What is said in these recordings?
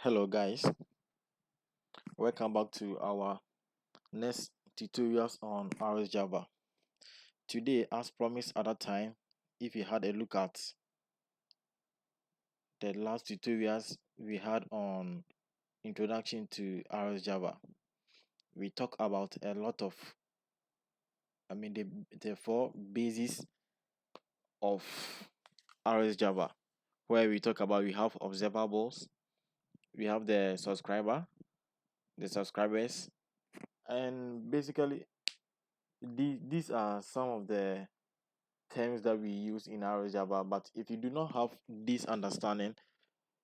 Hello guys, welcome back to our next tutorials on Rxjava. Today, as promised at that time, if you had a look at the last tutorials we had on introduction to Rxjava, we talk about a lot of the four bases of Rxjava, where we talk about we have observables, we have the subscribers, and basically these are some of the terms that we use in Rxjava. But if you do not have this understanding,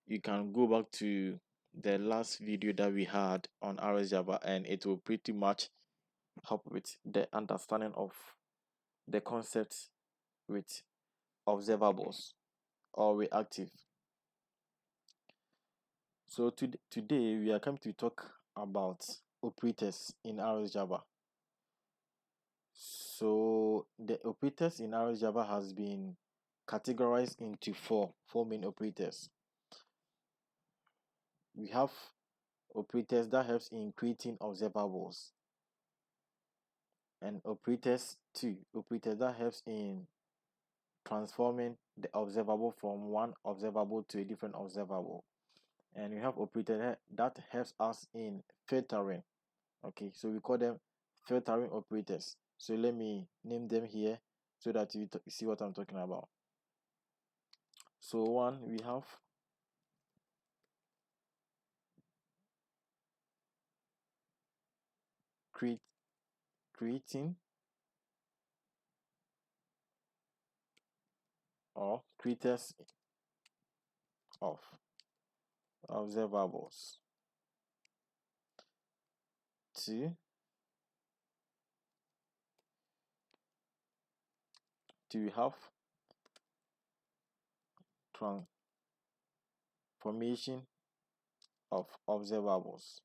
you can go back to the last video that we had on Rxjava and it will pretty much help with the understanding of the concepts with observables or reactive. So today we are coming to talk about operators in Rxjava. So the operators in Rxjava has been categorized into four main operators. We have operators that helps in creating observables, and operators that helps in transforming the observable from one observable to a different observable, and we have operator that helps us in filtering. Okay, so we call them filtering operators. So let me name them here so that you see what I'm talking about. So one, we have creating or creators of observables. Two, we have transformation of observables.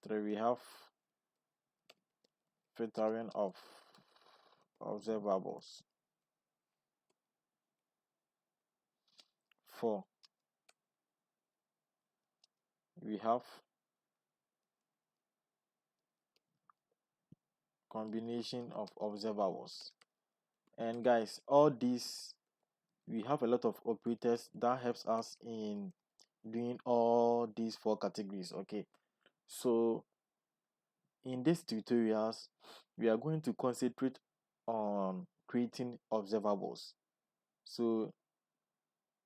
3, we have filtering of observables. 4, we have combination of observables. And guys, all these, we have a lot of operators that helps us in doing all these 4 categories. Okay, so in these tutorials we are going to concentrate on creating observables. So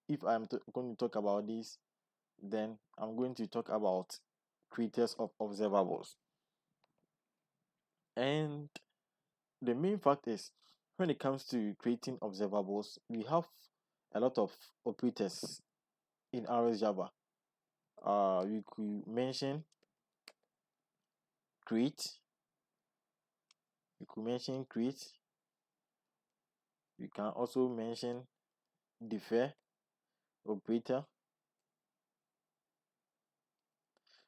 if I'm going to talk about this, then I'm going to talk about creators of observables. And the main fact is, when it comes to creating observables, we have a lot of operators in Rxjava. We could mention create, we can also mention defer operator,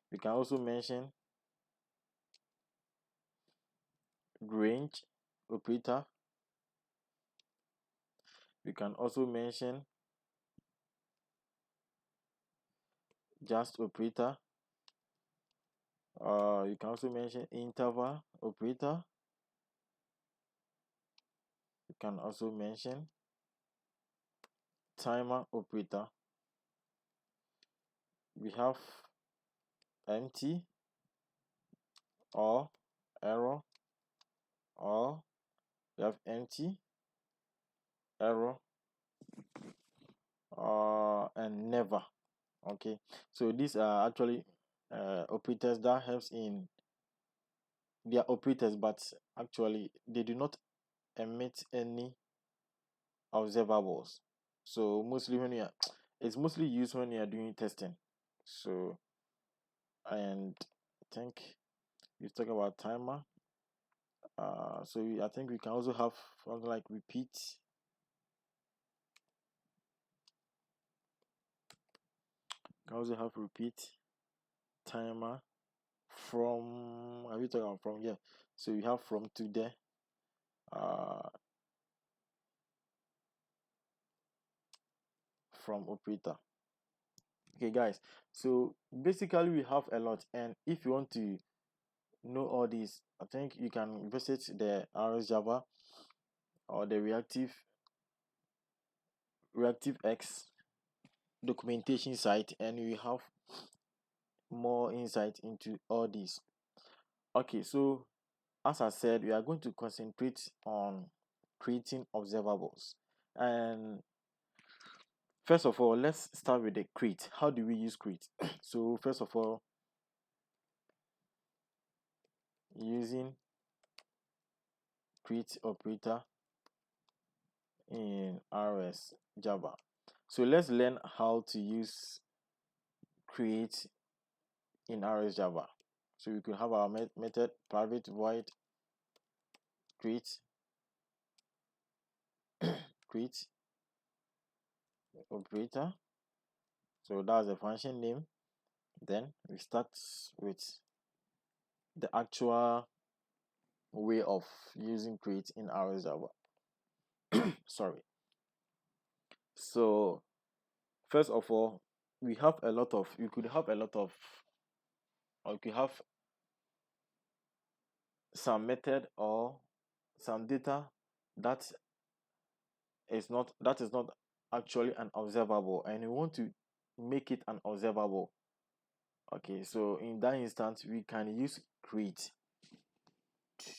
we can also mention range operator, we can also mention just operator, you can also mention interval operator, you can also mention timer operator, we have empty or error, or we have empty, error, and never. Okay, so these are actually operators that helps in, they are operators, but actually they do not emit any observables. So mostly when you are, it's mostly used when you are doing testing. So, and I think we talk about timer. So I think we can also have something like repeat. Can also have repeat, timer, from, are we talking about from? Yeah, so we have from to there. from operator. Okay guys, so basically we have a lot, and if you want to know all these, I think you can visit the Rxjava or the reactive X documentation site, and we have more insight into all these. Okay, so as I said, we are going to concentrate on creating observables. And first of all, let's start with the create. How do we use create? So first of all, using create operator in Rxjava. So let's learn how to use create in Rxjava. So we could have our method private void create create operator. So that's the function name. Then we start with the actual way of using create in Rxjava. Sorry. So first of all, we have a lot of, you could have a lot of, or you could have some method or some data that is not actually an observable, and you want to make it an observable. Okay, so in that instance we can use create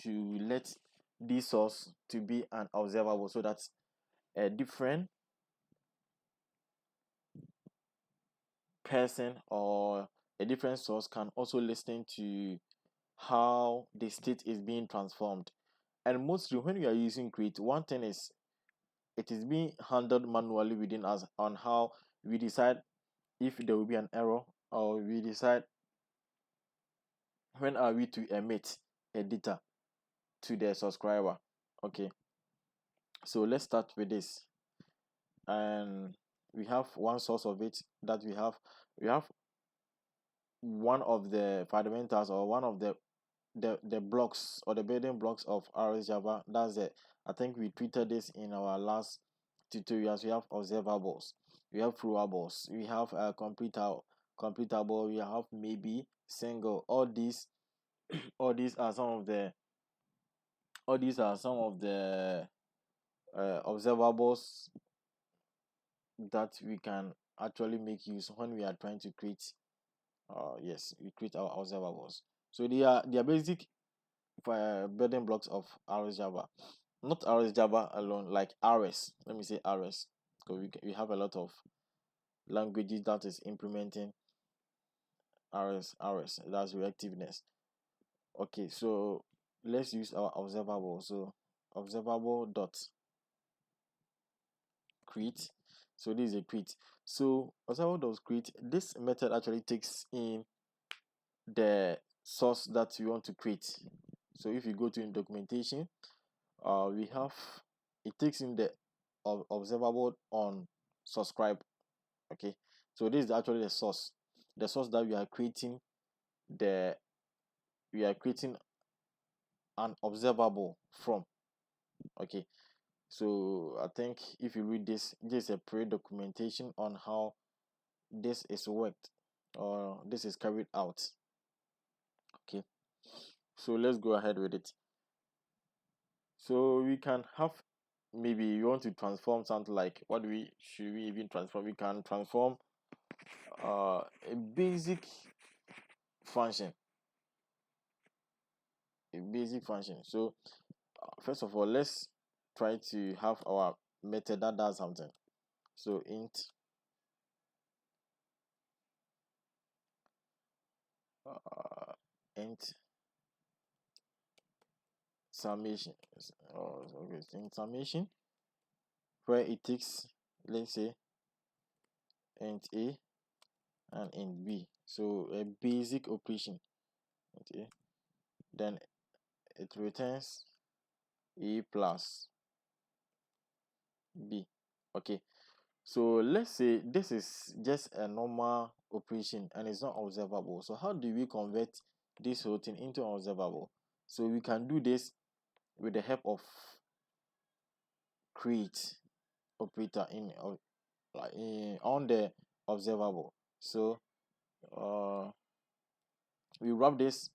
to let this source to be an observable, so that a different person or a different source can also listen to how the state is being transformed. And mostly when we are using create, one thing is it is being handled manually within us on how we decide if there will be an error, or we decide when are we to emit a data to the subscriber. Okay, so let's start with this. And we have one source of it that we have one of the fundamentals, or one of the blocks or the building blocks of Rxjava. That's it. I think we treated this in our last tutorials. We have observables, we have probables, we have a completable, we have maybe single. All these are some of the observables that we can actually make use when we are trying to create yes, we create our observables. So they are basic building blocks of Rxjava. Not Rxjava alone, like Rs. Let me say Rs, because we have a lot of languages that is implementing Rs. That's reactiveness. Okay, so let's use our observable. So observable dot create. So this is a create. So observable dot create. This method actually takes in the source that we want to create. So if you go to in documentation, we have, it takes in the observable on subscribe. Okay, so this is actually the source that we are creating an observable from. Okay, so I think if you read this is a pre-documentation on how this is worked, or this is carried out. Okay, so let's go ahead with it. So we can have, maybe you want to transform something, like what should we even transform? We can transform a basic function So first of all, let's try to have our method that does something. So int summation, okay, int summation, where it takes, let's say, int a and int b. So a basic operation. Okay, then it returns a plus b. Okay, so let's say this is just a normal operation and it's not observable. So how do we convert this whole thing into an observable? So we can do this with the help of create operator in like on the observable. So we wrap this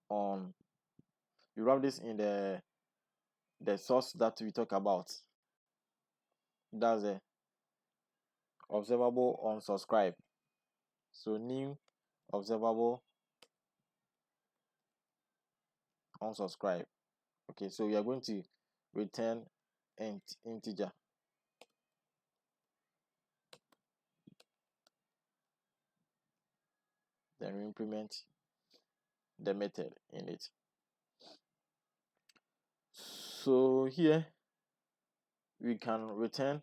on in the source that we talk about. That's a observable on subscribe. So new observable on subscribe. Okay, so we are going to return integer. Then we implement the method in it. So here we can return,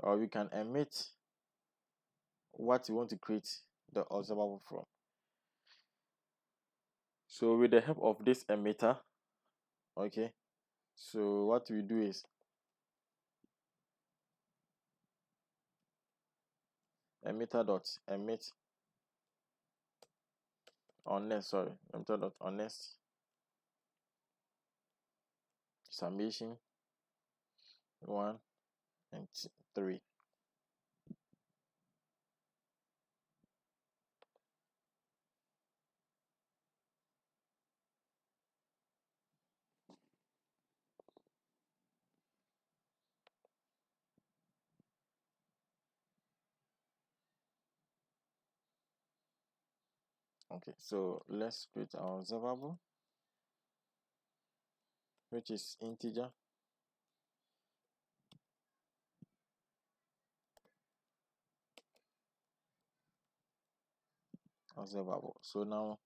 or we can emit what we want to create the observable from. So with the help of this emitter, okay, so what we do is emitter dot emit honest, emitter dot honest summation 1 and 3. Okay, so let's create our observable, which is integer. Observable. So now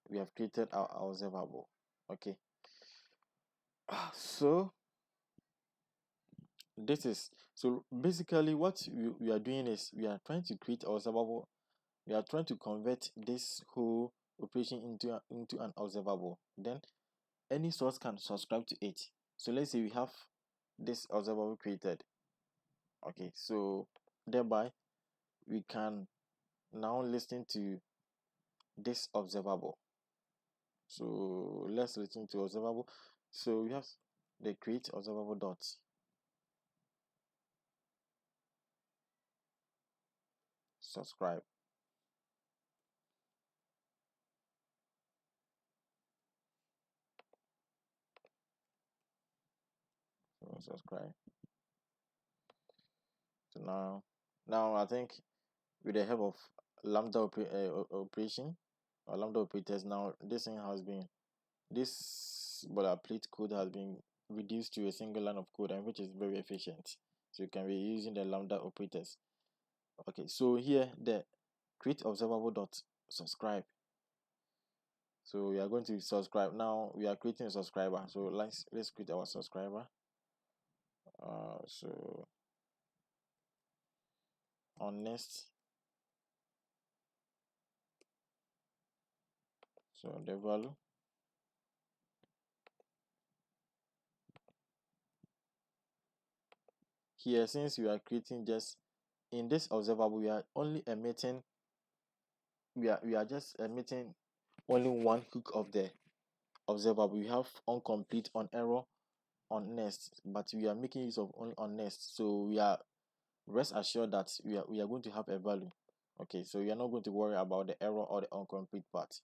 we have created our observable. Okay. So this is, so basically what we are doing is we are trying to create observable. We are trying to convert this whole operation into an observable. Then any source can subscribe to it. So let's say we have this observable created. Okay, so thereby we can now listen to this observable. So let's listen to observable. So we have the create observable dot subscribe. So subscribe. So now I think with the help of lambda operation or lambda operators, now this thing has been, this boilerplate code has been reduced to a single line of code, and which is very efficient. So you can be using the lambda operators. Okay, so here the create observable dot subscribe. So we are going to subscribe. Now we are creating a subscriber. So let's create our subscriber. So on next, so the value here, since we are creating just in this observable, we are only emitting, we are just emitting only one hook of the observable. We have incomplete, on error, on next, but we are making use of only on next. So we are rest assured that we are going to have a value. Okay, so we are not going to worry about the error or the incomplete part.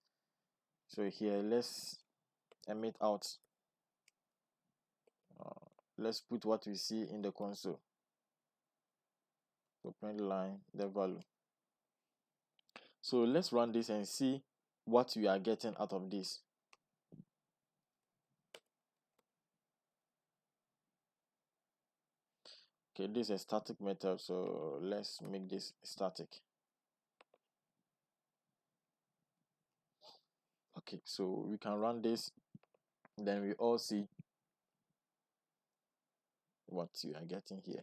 So here let's emit out, let's put what we see in the console. So print line the value. So let's run this and see what we are getting out of this. Okay, this is a static method, so let's make this static. Okay, so we can run this, then we all see what we are getting here.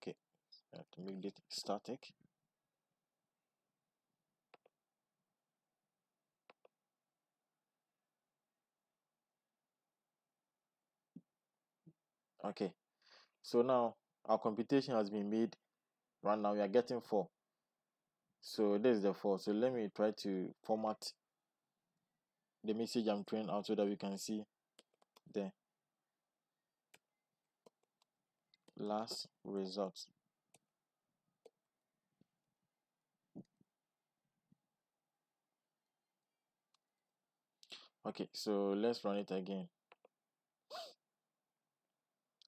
Okay, to make it static. Okay, so now our computation has been made. Right now we are getting 4. So this is the 4. So let me try to format the message I'm throwing out so that we can see the last result. Okay, so let's run it again.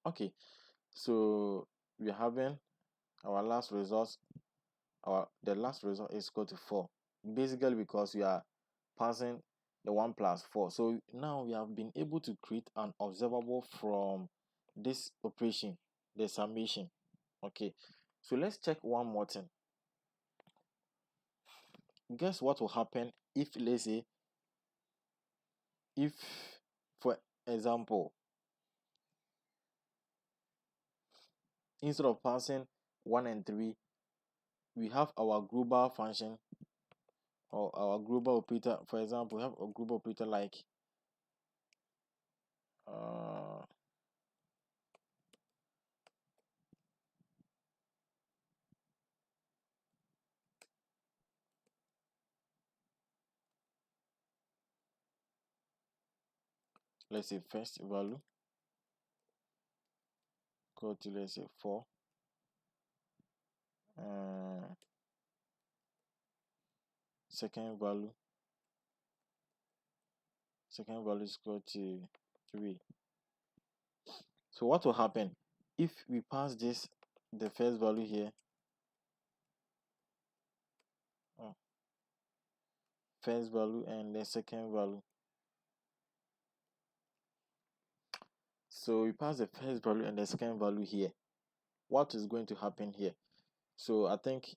Okay, so we're having our last result. The last result is equal to 4, basically because we are passing the 1 plus 4. So now we have been able to create an observable from this operation, the summation. Okay, so let's check one more thing. Guess what will happen if, let's say, if for example, instead of passing 1 and 3, we have our global function or our global operator. For example, we have a global operator like uh, let's say first value go to, let's say, 4, uh, second value is equal to 3. So what will happen if we pass this, the first value here, uh, first value and the second value? So we pass the first value and the second value here. What is going to happen here? So I think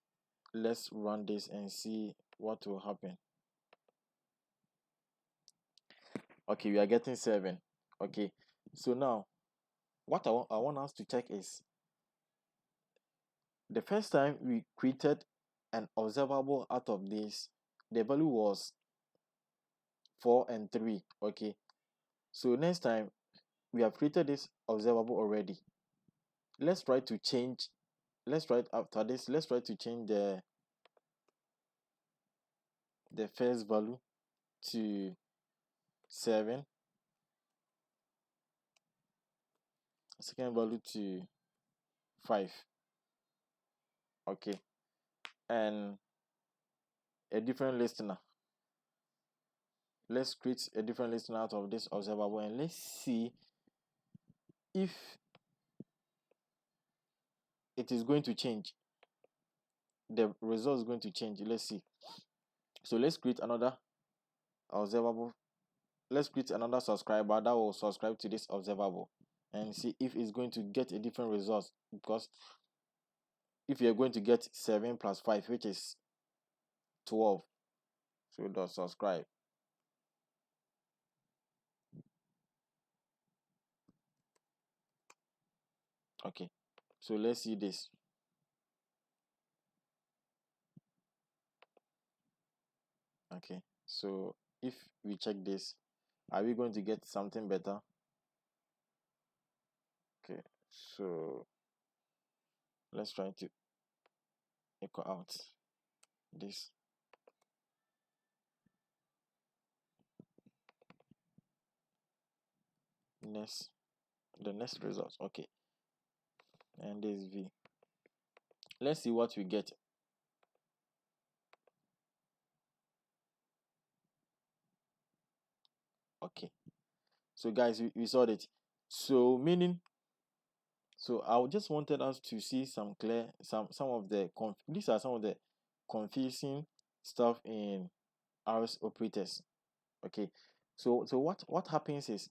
let's run this and see what will happen. Okay, we are getting 7. Okay, so now what I want us to check is the first time we created an observable out of this, the value was 4 and 3. Okay, so next time we have created this observable already. Let's try to change, let's try after this, let's try to change the first value to 7, second value to 5. Okay, and a different listener. Let's create a different listener out of this observable and let's see if it is going to change. The result is going to change. Let's see. So let's create another observable. Let's create another subscriber that will subscribe to this observable and see if it's going to get a different result, because if you're going to get 7 plus 5, which is 12, so dot subscribe. Okay, so let's see this. Okay, so if we check this, are we going to get something better? Okay, so let's try to echo out this. Next, the next result. Okay, and this v. Let's see what we get. Okay, so guys, we saw it. So meaning, so I just wanted us to see some clear, some of the these are some of the confusing stuff in R's operators. Okay, so what happens is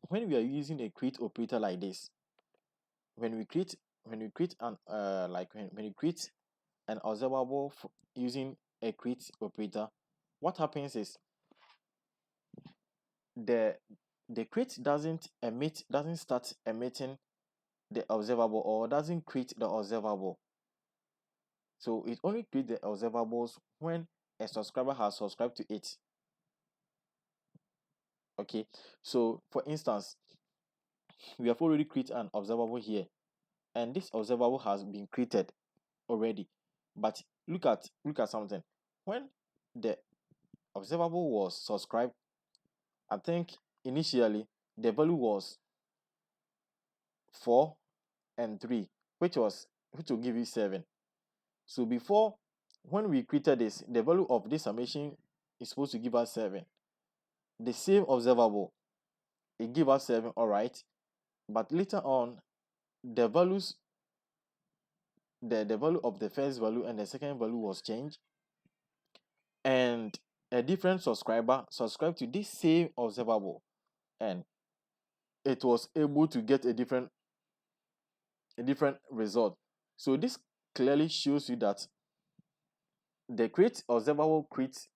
when we are using a create operator like this, when we create an when you create an observable using a create operator, what happens is the create doesn't start emitting the observable or doesn't create the observable. So it only creates the observables when a subscriber has subscribed to it. Okay, so for instance, we have already created an observable here, and this observable has been created already. But look at something. When the observable was subscribed, I think initially the value was 4 and 3, which will give you 7. So before, when we created this, the value of this summation is supposed to give us 7. The same observable, it give us 7, all right. But later on, the values, the value of the first value and the second value was changed, and a different subscriber subscribed to this same observable, and it was able to get a different result. So this clearly shows you that the create observable creates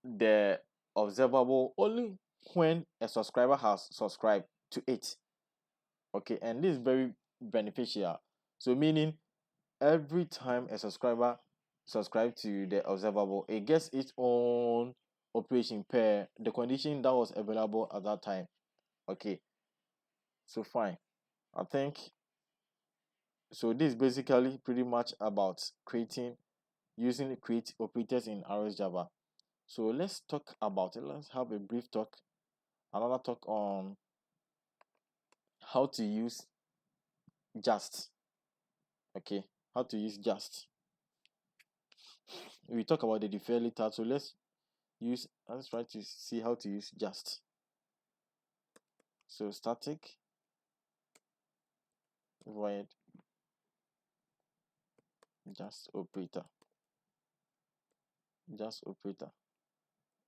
the observable only when a subscriber has subscribed to it. Okay, and this is very beneficial. So meaning every time a subscriber subscribe to the observable, it gets its own operation per the condition that was available at that time. Okay, so fine. I think so. This is basically pretty much about using create operators in Rxjava. So let's talk about it. Let's have a brief talk, another talk on how to use just. Okay, how to use just. We talk about the defer later, so let's try to see how to use just. So static void just operator.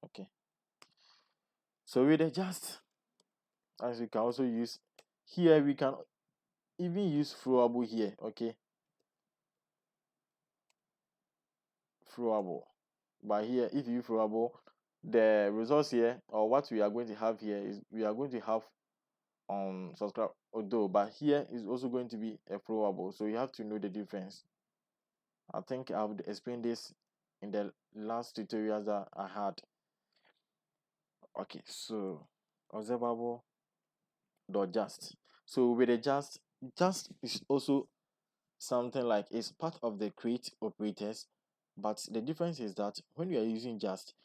Okay, so with the just, as we can also use here, we can even use throwable here. Okay, throwable, but here if you throwable, the results here, or what we are going to have here, is we are going to have subscribe although, but here is also going to be a throwable, so you have to know the difference. I think I've explained this in the last tutorials that I had. Okay, so observable dot just. So with the just is also something like it's part of the create operators, but the difference is that when you are using just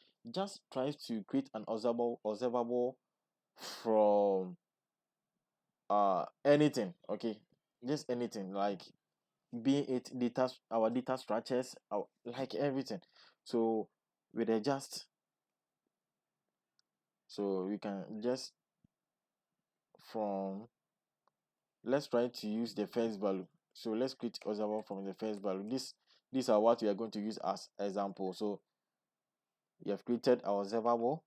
tries to create an observable from anything. Okay, just anything, like being it data, our data structures, like everything. So with a just, so we can just from, let's try to use the first value. So let's create observable from the first value. These are what we are going to use as example. So we have created our observable,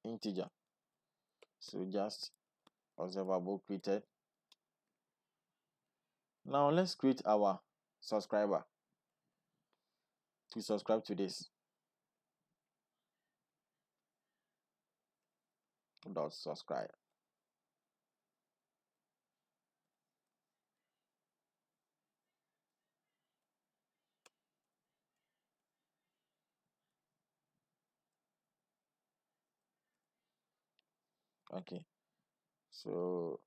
integer. So just observable created. Now let's create our subscriber to subscribe to this dot subscribe. Okay, so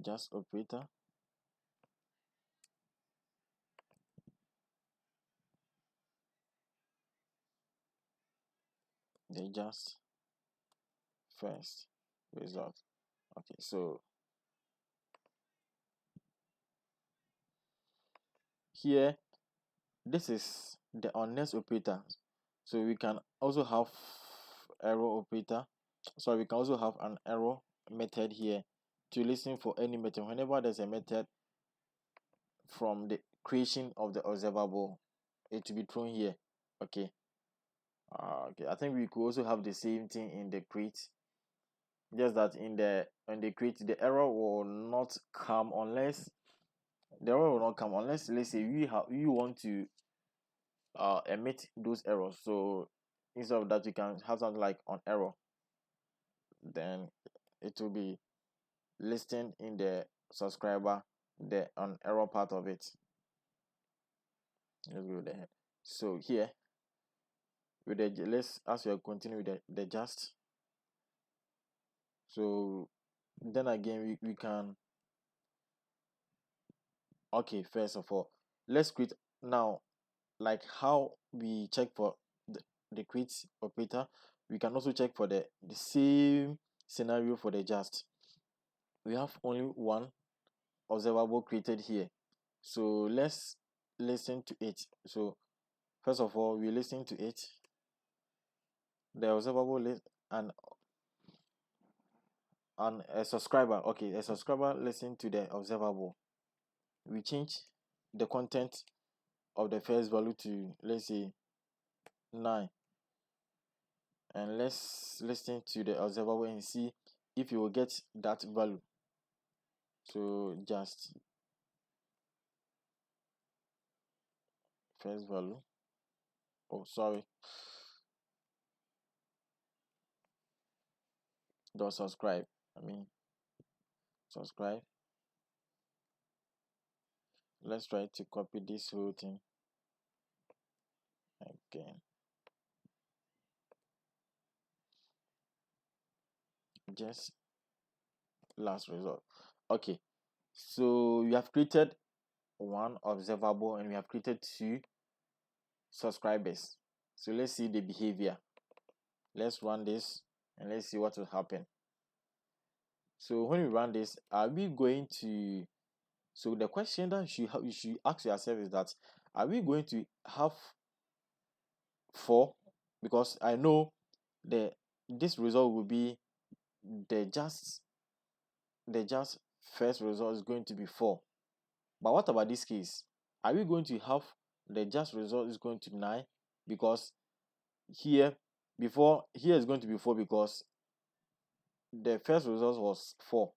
just operator, the just first result. Okay, so here this is the unless operator. So we can also have arrow operator. So we can also have an arrow method here to listen for any method. Whenever there's a method from the creation of the observable, it will be thrown here. Okay. Okay, I think we could also have the same thing in the create, just that in the create, the error will not come unless let's say you want to emit those errors. So instead of that, you can have something like on error, then it will be listed in the subscriber, the on error part of it. Let's go with the head. So here with the let's as we are continuing with the just. So then again we can, okay, first of all let's create now, like how we check for the create operator, we can also check for the same scenario for the just. We have only one observable created here, so let's listen to it. So first of all we listen to it, the observable list, and a subscriber, okay, a subscriber listen to the observable. We change the content of the first value to, let's say, 9, and let's listen to the observable and see if you will get that value. So just first value, oh sorry, don't subscribe, subscribe. Let's try to copy this whole thing again. Just last result. Okay, so we have created one observable and we have created 2 subscribers. So let's see the behavior. Let's run this and let's see what will happen. So when we run this, are we going to, so the question that you should ask yourself is that, are we going to have 4? Because I know the this result will be the just first result is going to be 4. But what about this case? Are we going to have the just result is going to be 9? Because here here is going to be 4 because the first result was 4.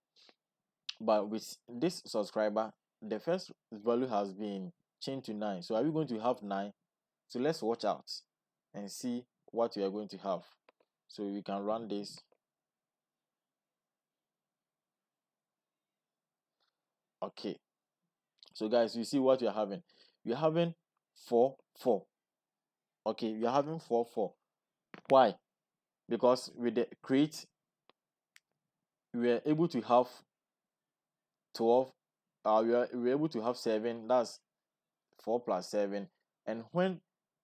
But with this subscriber, the first value has been changed to 9. So are we going to have 9? So let's watch out and see what we are going to have. So we can run this. Okay, so guys, you see what we are having. We are having 4 4. Okay, we are having 4 4. Why? Because with the create we were able to have 12. We were able to have 7. That's 4 plus 7. And when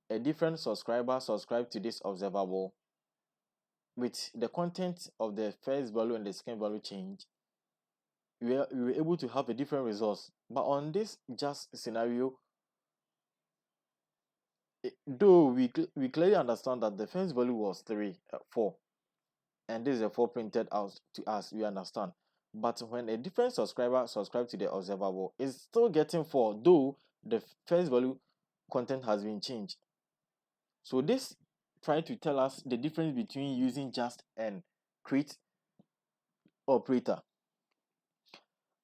a different subscriber subscribe to this observable, with the content of the first value and the second value change, we were able to have a different results. But on this just scenario, though we clearly understand that the first value was 4, and this is a 4 printed out to us, we understand. But when a different subscriber subscribe to the observable, it's still getting 4, though the first value content has been changed. So this try to tell us the difference between using just and create operator.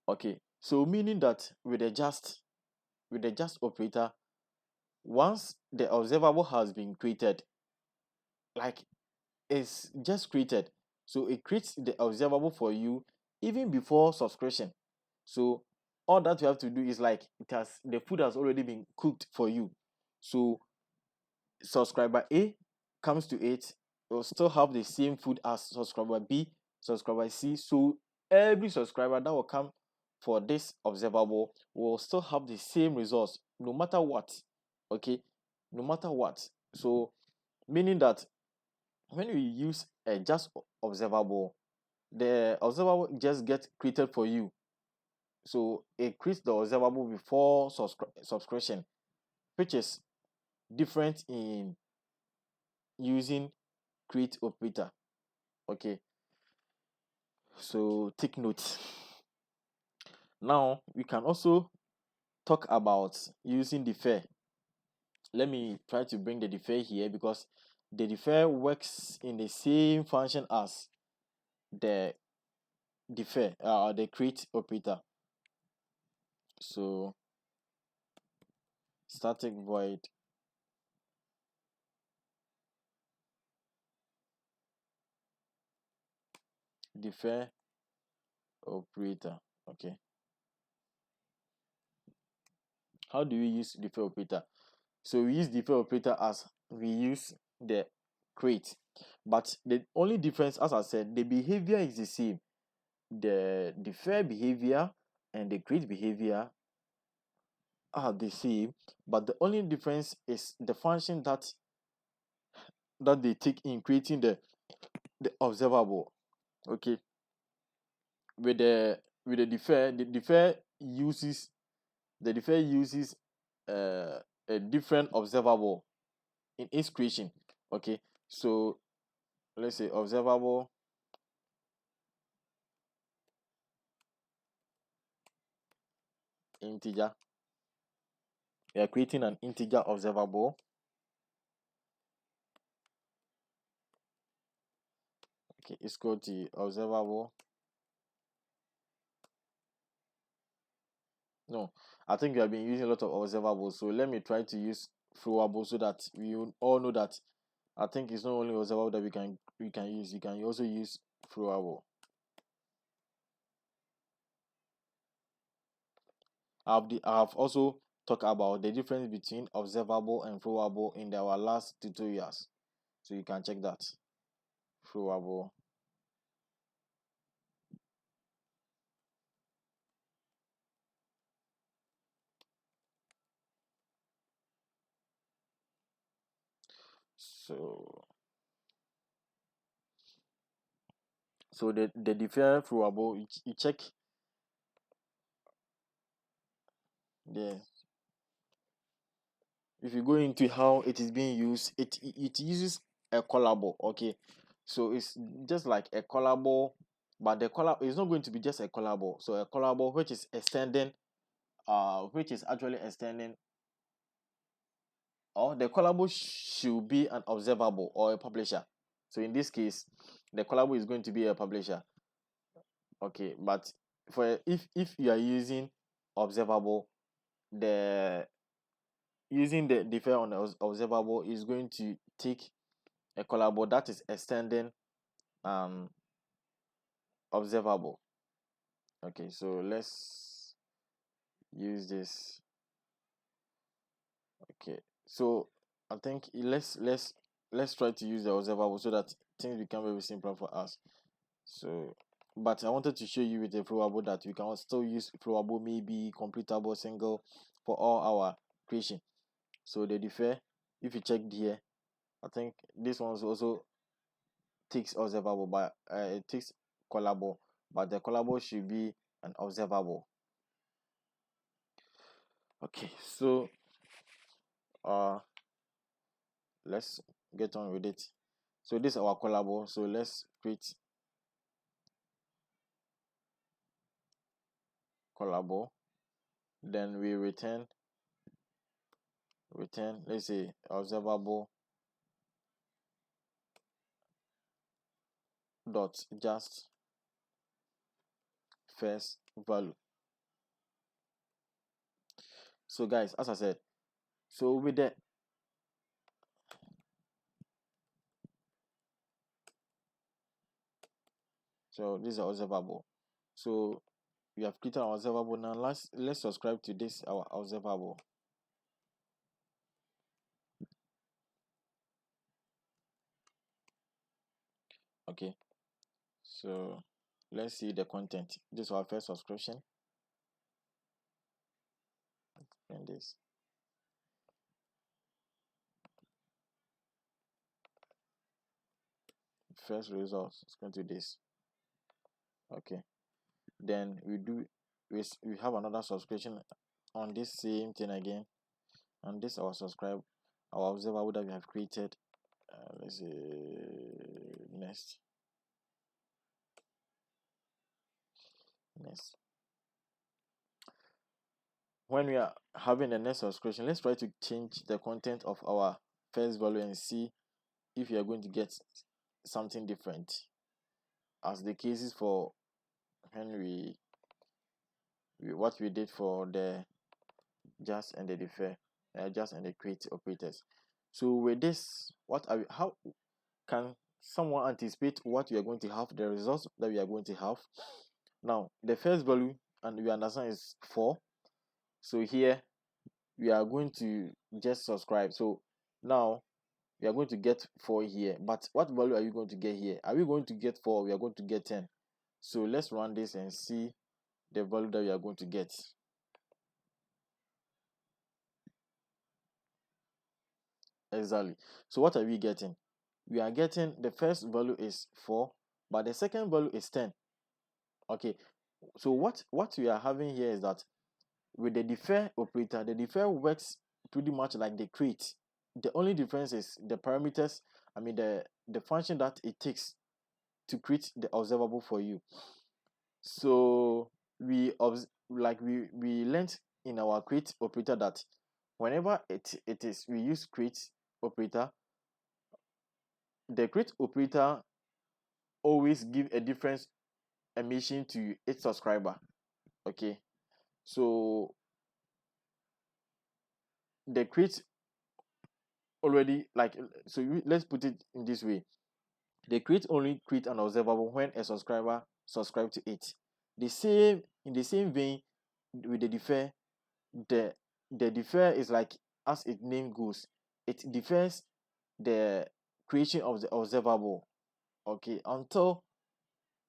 Okay, so meaning that with the just operator, once the observable has been created, like it's just created, so it creates the observable for you even before subscription. So all that you have to do is, like, the food has already been cooked for you. So subscriber A comes to it, will still have the same food as subscriber B, subscriber C. So every subscriber that will come for this observable will still have the same results no matter what. Okay, no matter what. So meaning that when we use a just observable, the observable just gets created for you. So it creates the observable before subscription, which is different in using create operator. Okay, so take note. Now we can also talk about using defer. Let me try to bring the defer here, because the defer works in the same function as the defer the create operator. So static void defer operator. Okay, how do we use defer operator? So we use defer operator as we use the create. But the only difference, as I said, the behavior is the same. The defer behavior and the create behavior are the same, but the only difference is the function that they take in creating the observable. Okay, with the defer, the defer uses a different observable in its creation. Okay, so let's say observable integer. We are creating an integer observable. Okay, it's called the observable. No, I think we have been using a lot of observables. So let me try to use throwable so that we all know that I think it's not only observable that we can use. You can also use throwable. I have also talked about the difference between observable and throwable in our last tutorials. So you can check that. Throwable. So the different throwable, you check the if you go into how it is being used, it uses a callable. Okay, so it's just like a callable, but the callable is not going to be just a callable. So a callable which is extending, which is actually extending, or the callable should be an observable or a publisher. So in this case, the callable is going to be a publisher. Okay, but for if you are using observable, the using the defer on observable is going to take a callable that is extending observable. Okay, so let's use this. Okay, so I think let's try to use the observable so that things become very simple for us. So but I wanted to show you with the throwable that we can still use throwable, maybe completable, single for all our creation. So the defer, if you check here, I think this one also takes observable, but it takes callable, but the callable should be an observable. Okay, so let's get on with it. So this is our callable, so let's create callable, then we return let's say observable dot just first value. So guys, as I said, so with the so this is observable. So we have created our observable. Now let's subscribe to this our observable. Okay, so let's see the content. This is our first subscription, and this first results is going to this. Okay, then we have another subscription on this same thing again, and this our subscribe our observable that we have created. Let's see next. When we are having the next subscription, let's try to change the content of our first value and see if you are going to get something different, as the cases for when what we did for the just and the defer, just and the create operators. So with this, how can someone anticipate what we are going to have, the results that we are going to have? Now the first value, and we understand, is 4. So here we are going to just subscribe. So now we are going to get 4 here, but what value are you going to get here? Are we going to get 4? We are going to get 10. So let's run this and see the value that we are going to get. Exactly. So what are we getting? We are getting, the first value is 4, but the second value is 10. Okay, so what we are having here is that with the defer operator, the defer works pretty much like the create. The only difference is the parameters, I mean the function that it takes to create the observable for you. So we learned in our create operator that whenever it is we use create operator, the create operator always give a different emission to its subscriber. Okay, so the create already, like, so let's put it in this way: the create only create an observable when a subscriber subscribe to it. The same, in the same vein with the defer, the defer is like, as its name goes, it defers the creation of the observable, okay, until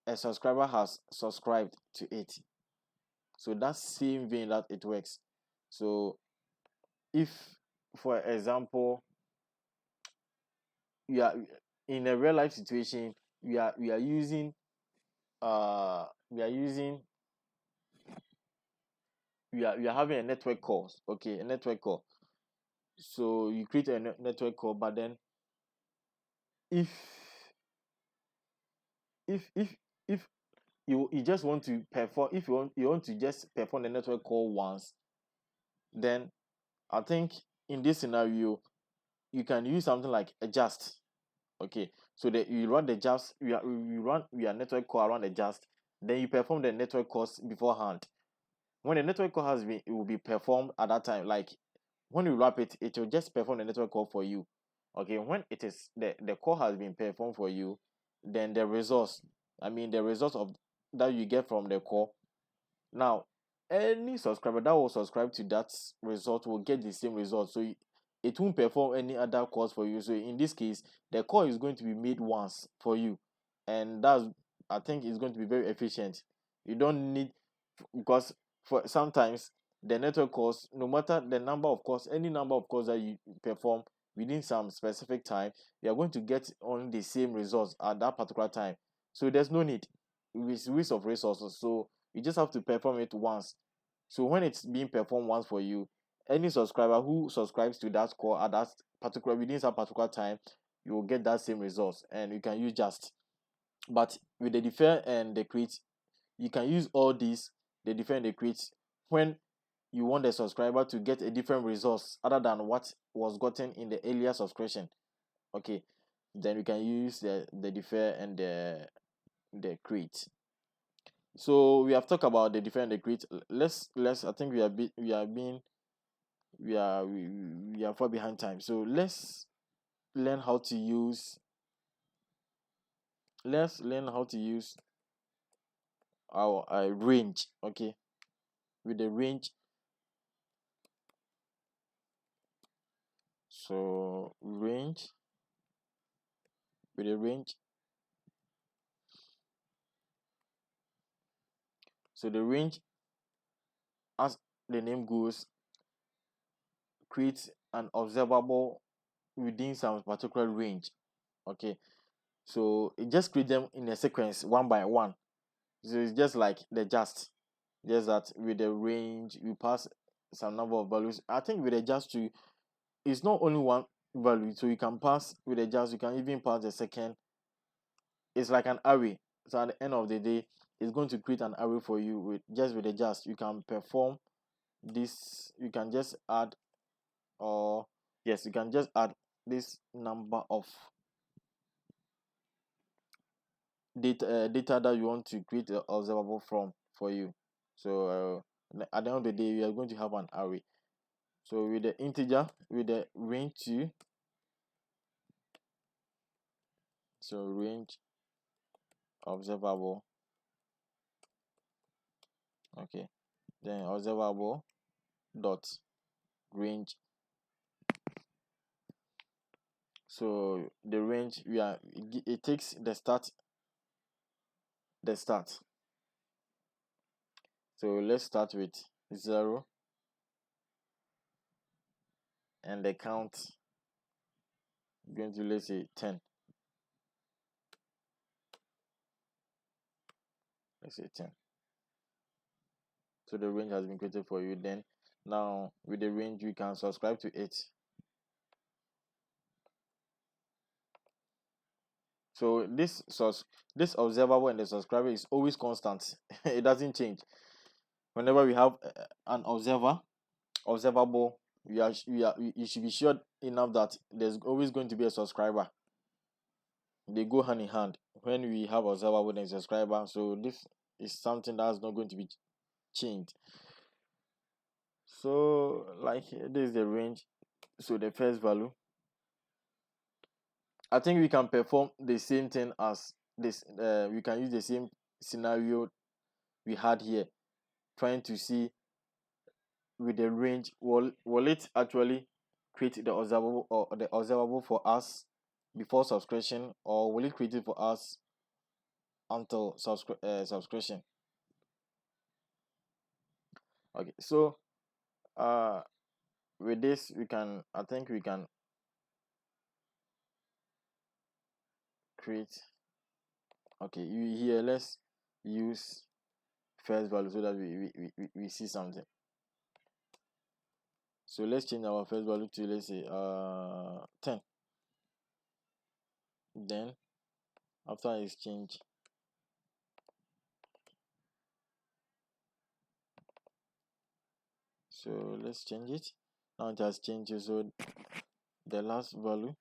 a subscriber has subscribed to it. So that same vein that it works. So if, for example, you are in a real life situation, we are using we are using we are having a network call. Okay, a network call. So you create a network call, but then if if if you just want to perform, if you want to just perform the network call once, then I think in this scenario you can use something like adjust. Okay, so that you run the just you run your network call around the just, then you perform the network calls beforehand. When the network call has been, it will be performed at that time. Like when you wrap it, it will just perform the network call for you. Okay, when it is the call has been performed for you, then the results, I mean the results of that you get from the call. Now, any subscriber that will subscribe to that result will get the same result. So it won't perform any other calls for you. So in this case, the call is going to be made once for you, and that's, I think it's going to be very efficient. You don't need, because for sometimes the network calls, no matter the number of calls, any number of calls that you perform within some specific time, you are going to get only the same results at that particular time. So there's no need, with waste of resources. So you just have to perform it once. So when it's being performed once for you, any subscriber who subscribes to that call at that particular, within that particular time, you will get that same results, and you can use just. But with the defer and the create, you can use all these, the defer and the create, when you want the subscriber to get a different results other than what was gotten in the earlier subscription. Okay, then you can use the defer and the create. So we have talked about the defer and the create. Let's I think we are far behind time. So learn how to use let's learn how to use our range. Okay, with the range. So range, with the range. So the range, as the name goes, creates an observable within some particular range. Okay, so it just create them in a sequence, one by one. So it's just like the just that with the range we pass some number of values. I think with the just to, it's not only one value, so you can pass with the just, you can even pass the second. It's like an array. So at the end of the day, it's going to create an array for you with the just. You can perform this, you can just add, or yes, you can just add this number of data that you want to create an observable from for you. So at the end of the day, we are going to have an array. So with the integer, with the range 2, so range observable. Okay, then observable dot range. So the range it takes the start. So let's start with 0 and the count going to, let's say, 10. Let's say 10. So the range has been created for you. Then now with the range you can subscribe to it. So this observable and the subscriber is always constant. It doesn't change. Whenever we have an observable, you should be sure enough that there's always going to be a subscriber. They go hand in hand. When we have observable and subscriber, so this is something that's not going to be changed. So like this is the range. So the first value, I think we can perform the same thing as this. We can use the same scenario we had here, trying to see with the range, will it actually create the observable for us before subscription, or will it create it for us until subscription? Okay, so with this I think we can create. Okay, here let's use first value so that we see something. So let's change our first value to, let's say, 10. Then after exchange, so let's change it. Now it has changed. So the last value,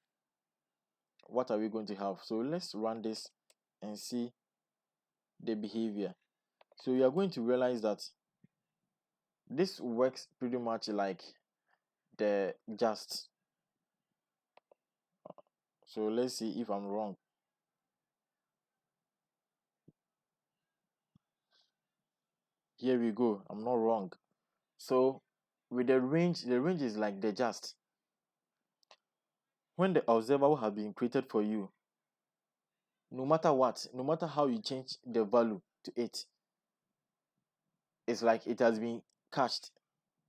what are we going to have? So let's run this and see the behavior. So you are going to realize that this works pretty much like the just. So let's see if I'm wrong. Here we go, I'm not wrong. So with the range is like the just. When the observable has been created for you, no matter what, no matter how you change the value to it, it's like it has been cached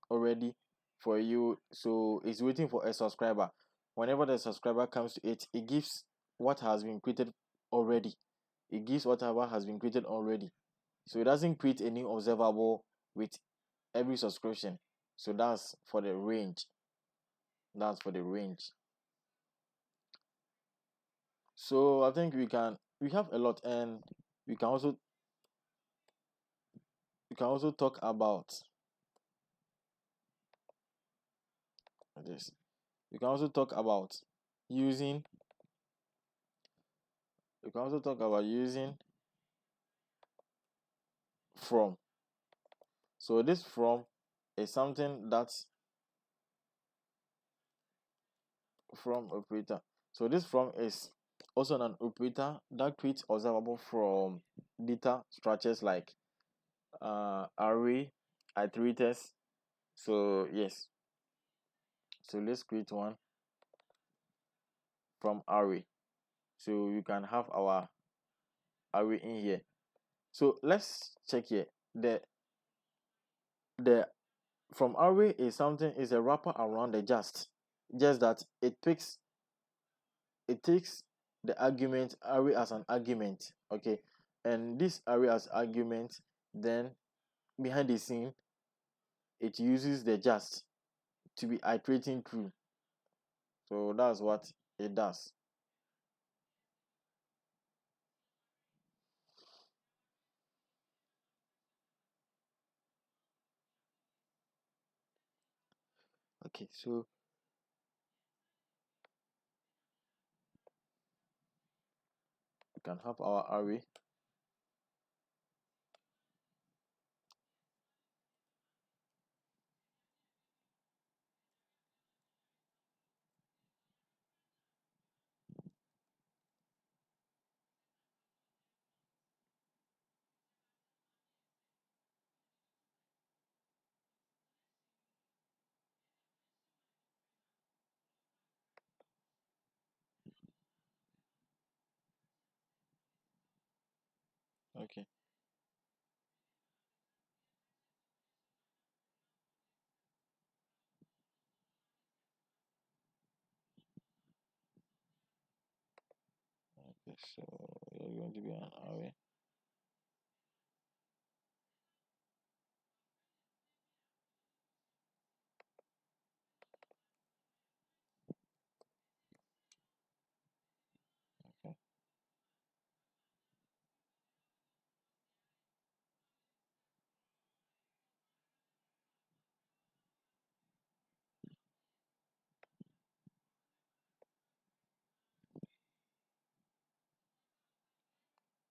already for you. So it's waiting for a subscriber. Whenever the subscriber comes to it, it gives what has been created already. It gives whatever has been created already. So it doesn't create a new observable with every subscription. So that's for the range. So I think we have a lot, and we can also talk about this. We can also talk about using from. So this from is something that's from operator. So this from is also an operator that creates observable from data structures like array, iterators. So yes, so let's create one from array. So you can have our array in here. So let's check here. The from array is a wrapper around the just that it takes the argument array as an argument. Okay, and this array as argument, then behind the scene it uses the just to be iterating through. So that's what it does. Okay, so we can have our array. Okay. Okay, so you're going to be an array. Okay.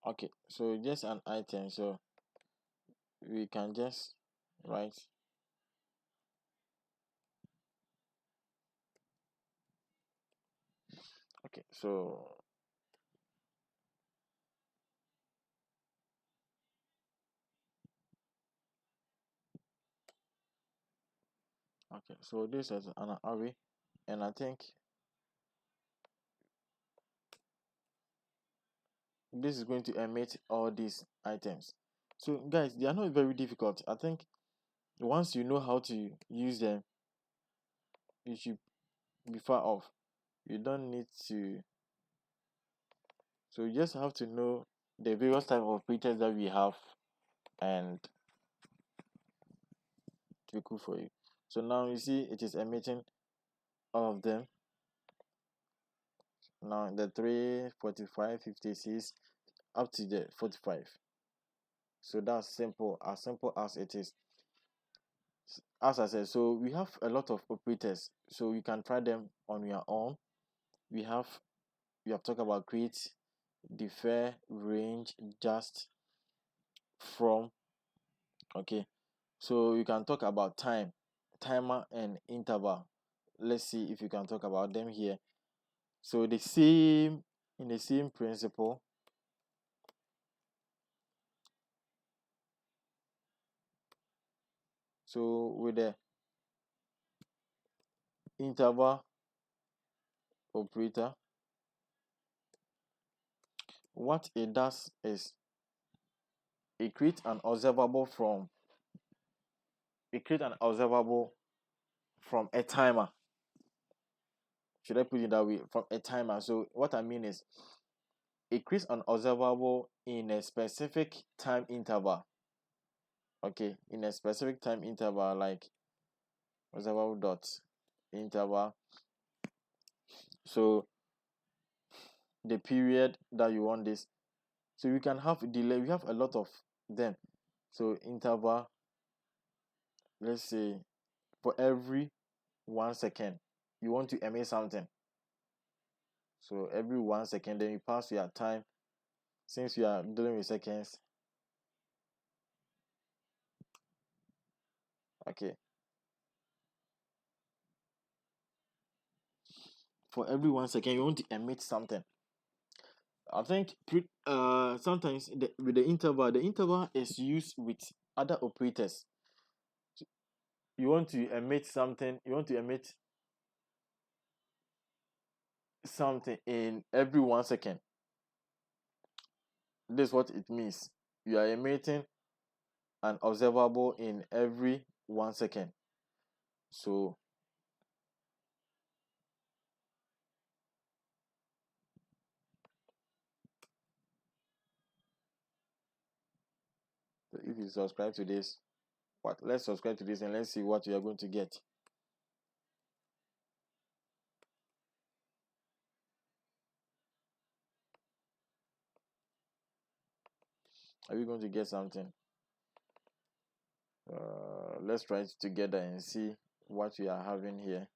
Okay, so just an item, so we can just write. Okay, so okay, so this is an array, and I think this is going to emit all these items. So guys, they are not very difficult. I think once you know how to use them, you should be far off. You don't need to, so you just have to know the various type of operators that we have, and it will be cool for you. So now you see it is emitting all of them. Now the 3, 45, 56 up to the 45. So that's simple as it is. As I said, so we have a lot of operators, so you can try them on your own. We have talked about create, defer, range, just, from. Okay, so you can talk about time, timer, and interval. Let's see if you can talk about them here. So the same, in the same principle. So with the interval operator, what it does is it creates an observable from a timer. Should I put it that way? From a timer. So what I mean is it creates an observable in a specific time interval. Okay, in a specific time interval, like observable dot interval. So the period that you want this. So you can have delay. We have a lot of them. So interval, let's say for every 1 second, you want to emit something. So every 1 second, then you pass your time. Since you are dealing with seconds, okay. For every 1 second, you want to emit something. I think sometimes with the interval is used with other operators. You want to emit something. You want to emit something in every 1 second. This is what it means. You are emitting an observable in every 1 second. So if you subscribe to this, let's subscribe to this and let's see what you are going to get. Are we going to get something? Let's try it together and see what we are having here.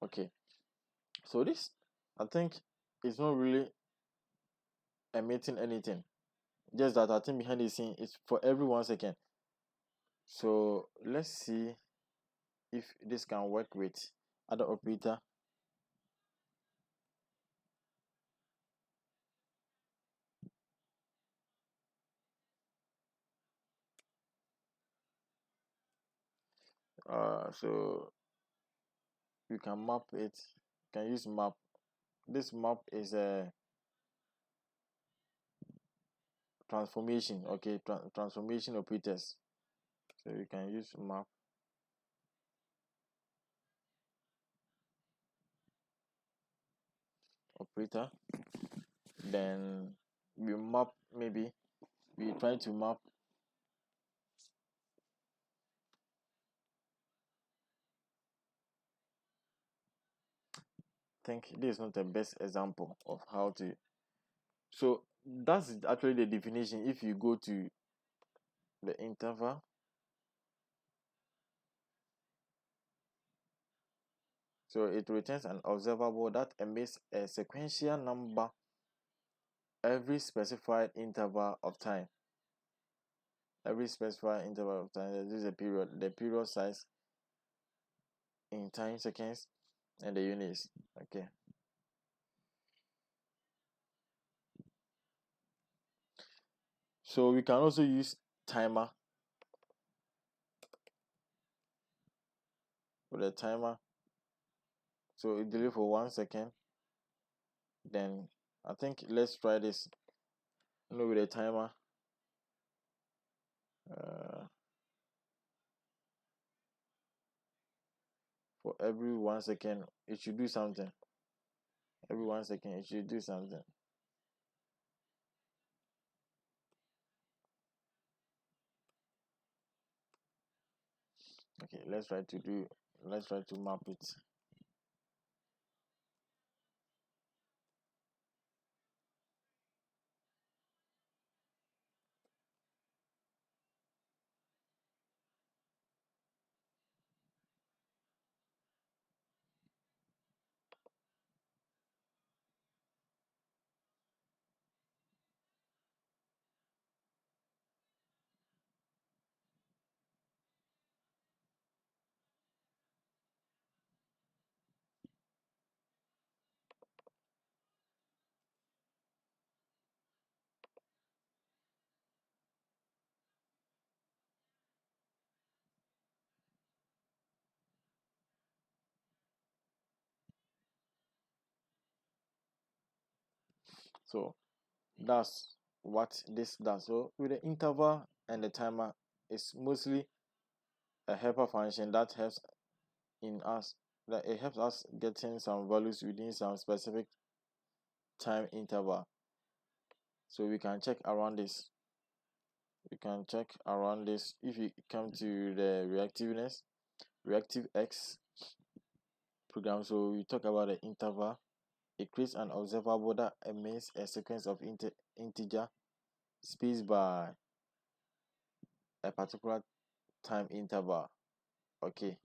Okay, so this, I think, is not really emitting anything. Just that I think behind the scene is for every 1 second. So let's see if this can work with other operator. So you can map it. You can use map. This map is a transformation. Okay, transformation operators. So you can use map operator. Then we map, maybe we try to map. I think this is not the best example of how to. So that's actually the definition. If you go to the interval, so it returns an observable that emits a sequential number every specified interval of time. Every specified interval of time. This is a period. The period size in time seconds and the units. Okay. So we can also use timer. With a timer, so it delay for 1 second. Then I think let's try this. With a timer. For every 1 second, it should do something. Every 1 second, it should do something. Okay, let's try to map it. So that's what this does. So with the interval and the timer, it's mostly a helper function that helps in us, that it helps us getting some values within some specific time interval. So we can check around this. If you come to the reactive X program. So we talk about the interval. It creates an observable that emits a sequence of integer spaced by a particular time interval. Okay.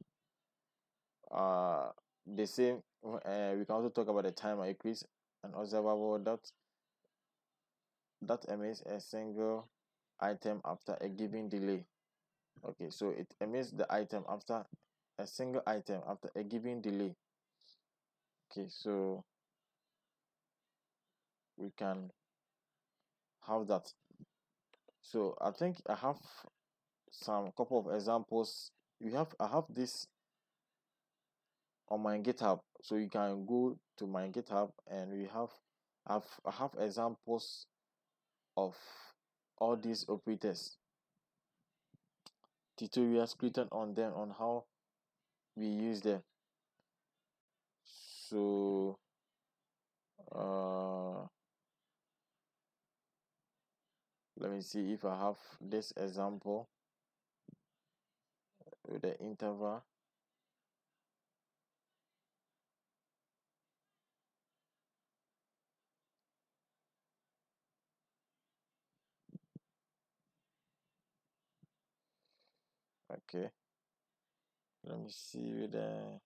The same. We can also talk about the timer. It creates an observable that emits a single item after a given delay. Okay, so it emits the item after a single item after a given delay. Okay, so we can have that. So I think I have some couple of examples. I have this on my GitHub, so you can go to my GitHub and I have examples of all these operators, tutorials created on them, on how we use them. So let me see if I have this example with the interval. Okay, let me see with the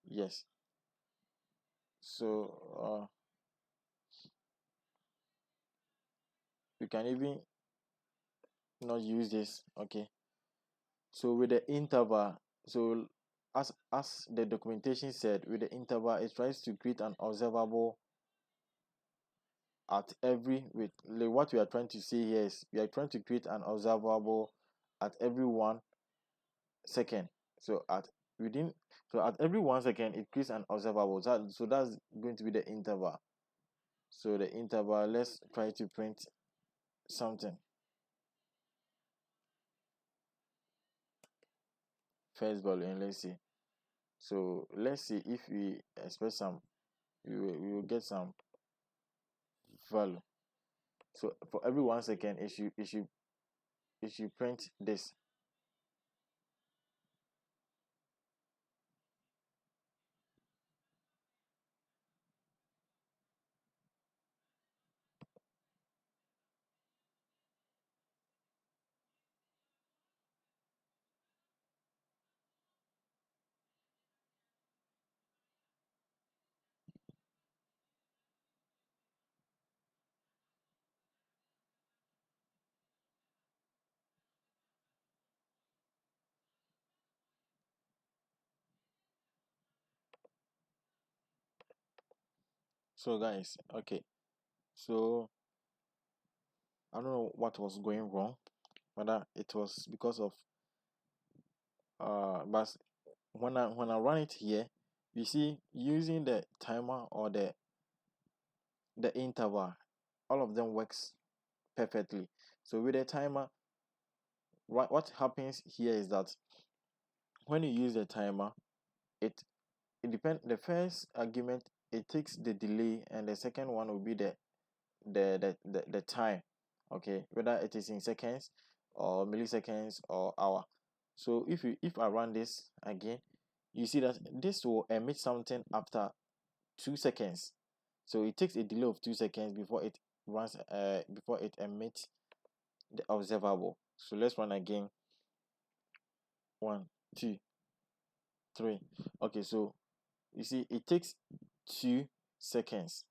yes. So you can even not use this. Okay, so with the interval, so as the documentation said, with the interval it tries to create an observable at every what we are trying to say here is we are trying to create an observable at every 1 second. So at within so at every 1 second it creates an observable. So that's going to be the interval. So the interval, let's try to print something. First volume, let's see. So let's see if we express some, we will get some value. So for every 1 second it should print this. So guys, okay, so I don't know what was going wrong, whether it was because of but when I run it here, you see, using the timer or the interval, all of them works perfectly. So with the timer, what happens here is that when you use the timer, it it depends. The first argument, it takes the delay, and the second one will be the time, okay, whether it is in seconds or milliseconds or hour. So if I run this again, you see that this will emit something after 2 seconds. So it takes a delay of 2 seconds before it emits the observable. So let's run again. 1 2 3. Okay, so you see it takes 2 seconds.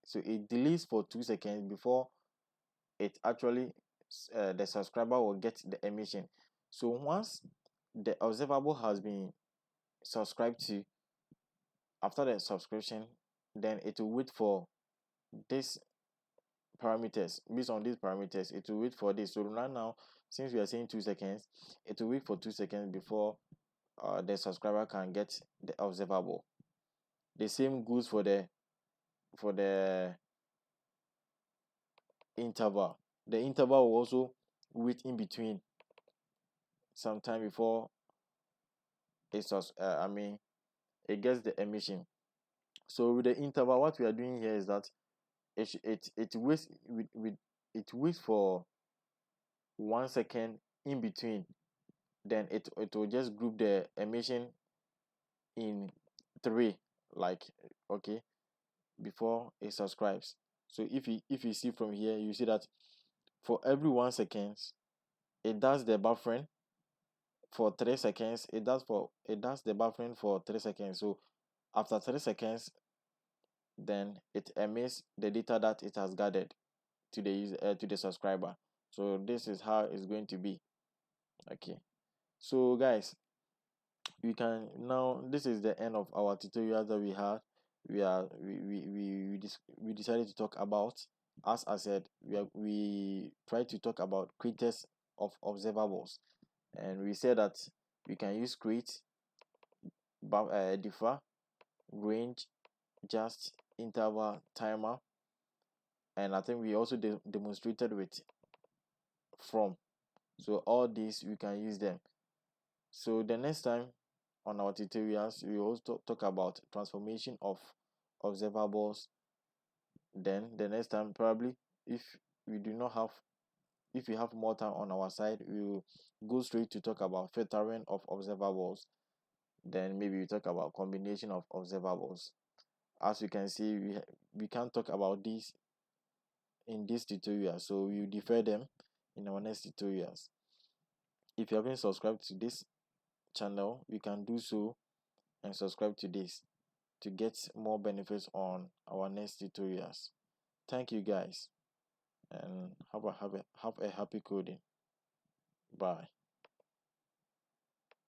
So it delays for 2 seconds before it actually the subscriber will get the emission. So once the observable has been subscribed to, after the subscription, then it will wait for this parameters. Based on these parameters, it will wait for this. So right now, since we are saying 2 seconds, it will wait for 2 seconds before the subscriber can get the observable. The same goes for the interval. The interval will also wait in between some time before it gets the emission. So with the interval, what we are doing here is that it waits for 1 second in between. Then it will just group the emission in three, like, okay, before it subscribes. So if you see from here, you see that for every 1 second it does the buffering for 3 seconds. It does the buffering for 3 seconds. So after 3 seconds, then it emits the data that it has gathered to the to the subscriber. So this is how it's going to be. Okay, so guys, we can now, this is the end of our tutorial that we had. We decided to talk about, as I said, we tried to talk about creators of observables, and we said that we can use create, differ, range, just, interval, timer, and I think we also demonstrated with from. So all these we can use them. So the next time on our tutorials, we will also talk about transformation of observables. Then the next time, probably, if we do not have if we have more time on our side, we will go straight to talk about filtering of observables. Then maybe we talk about combination of observables. As you can see, we can't talk about this in this tutorial, so we will defer them in our next tutorials. If you haven't subscribed to this channel, you can do so and subscribe to this to get more benefits on our next tutorials. Thank you guys, and have a happy coding. Bye.